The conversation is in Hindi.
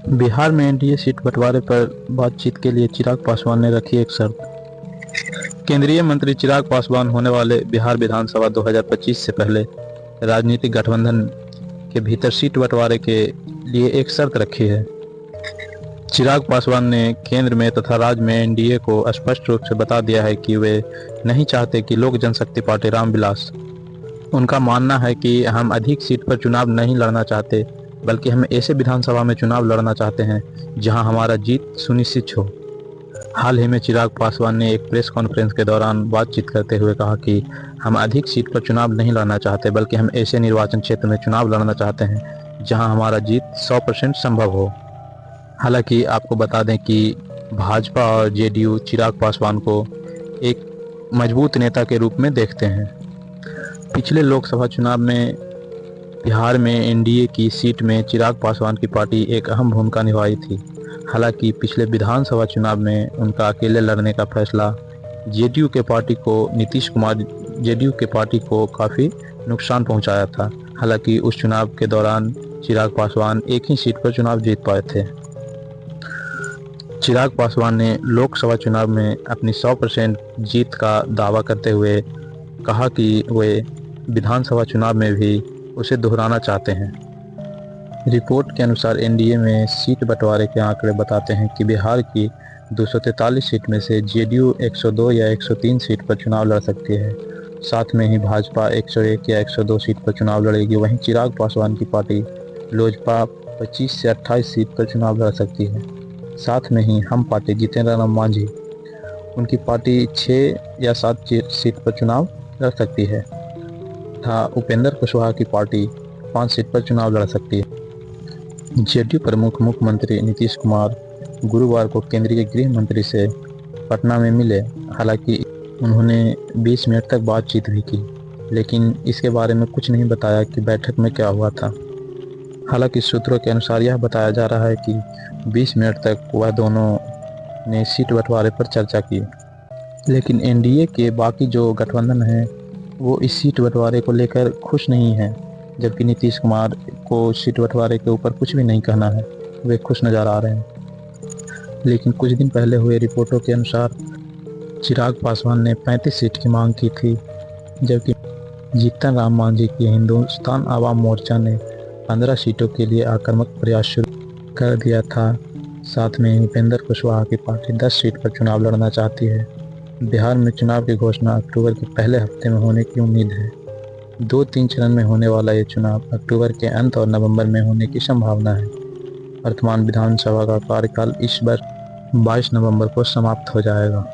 बिहार में एनडीए सीट बंटवारे पर बातचीत के लिए चिराग पासवान ने रखी एक शर्त। केंद्रीय मंत्री चिराग पासवान होने वाले बिहार विधानसभा 2025 से पहले राजनीतिक गठबंधन के भीतर सीट बंटवारे के लिए एक शर्त रखी है। चिराग पासवान ने केंद्र में तथा राज्य में एनडीए को स्पष्ट रूप से बता दिया है कि वे नहीं चाहते कि लोक जनशक्ति पार्टी रामविलास। उनका मानना है कि हम अधिक सीट पर चुनाव नहीं लड़ना चाहते, बल्कि हम ऐसे विधानसभा में चुनाव लड़ना चाहते हैं जहां हमारा जीत सुनिश्चित हो। हाल ही में चिराग पासवान ने एक प्रेस कॉन्फ्रेंस के दौरान बातचीत करते हुए कहा कि हम अधिक सीट पर चुनाव नहीं लड़ना चाहते, बल्कि हम ऐसे निर्वाचन क्षेत्र में चुनाव लड़ना चाहते हैं जहां हमारा जीत 100% संभव हो। हालांकि आपको बता दें कि भाजपा और जेडीयू चिराग पासवान को एक मजबूत नेता के रूप में देखते हैं। पिछले लोकसभा चुनाव में बिहार में एनडीए की सीट में चिराग पासवान की पार्टी एक अहम भूमिका निभाई थी। हालांकि पिछले विधानसभा चुनाव में उनका अकेले लड़ने का फैसला जेडीयू के पार्टी को काफ़ी नुकसान पहुंचाया था। हालांकि उस चुनाव के दौरान चिराग पासवान एक ही सीट पर चुनाव जीत पाए थे। चिराग पासवान ने लोकसभा चुनाव में अपनी 100% जीत का दावा करते हुए कहा कि वे विधानसभा चुनाव में भी उसे दोहराना चाहते हैं। रिपोर्ट के अनुसार एनडीए में सीट बंटवारे के आंकड़े बताते हैं कि बिहार की 243 सीट में से जेडीयू 102 या 103 सीट पर चुनाव लड़ सकती है। साथ में ही भाजपा 101 या 102 सीट पर चुनाव लड़ेगी। वहीं चिराग पासवान की पार्टी लोजपा 25 से 28 सीट पर चुनाव लड़ सकती है। साथ में ही हम पार्टी जितेंद्र राम मांझी, उनकी पार्टी 6 या 7 सीट पर चुनाव लड़ सकती है तथा उपेंद्र कुशवाहा की पार्टी 5 सीट पर चुनाव लड़ सकती है। जेडीयू प्रमुख मुख्यमंत्री नीतीश कुमार गुरुवार को केंद्रीय गृह मंत्री से पटना में मिले। हालांकि उन्होंने 20 मिनट तक बातचीत भी की, लेकिन इसके बारे में कुछ नहीं बताया कि बैठक में क्या हुआ था। हालांकि सूत्रों के अनुसार यह बताया जा रहा है कि 20 मिनट तक वह दोनों ने सीट बंटवारे पर चर्चा की, लेकिन एनडीए के बाकी जो गठबंधन हैं वो इस सीट बंटवारे को लेकर खुश नहीं हैं। जबकि नीतीश कुमार को सीट बंटवारे के ऊपर कुछ भी नहीं कहना है, वे खुश नज़र आ रहे हैं। लेकिन कुछ दिन पहले हुए रिपोर्टों के अनुसार चिराग पासवान ने 35 सीट की मांग की थी, जबकि जीतन राम मांझी की हिंदुस्तान आवाम मोर्चा ने 15 सीटों के लिए आक्रामक प्रयास शुरू कर दिया था। साथ में उपेंद्र कुशवाहा की पार्टी 10 सीट पर चुनाव लड़ना चाहती है। बिहार में चुनाव की घोषणा अक्टूबर के पहले हफ्ते में होने की उम्मीद है। 2-3 चरण में होने वाला ये चुनाव अक्टूबर के अंत और नवंबर में होने की संभावना है। वर्तमान विधानसभा का कार्यकाल इस वर्ष 22 नवंबर को समाप्त हो जाएगा।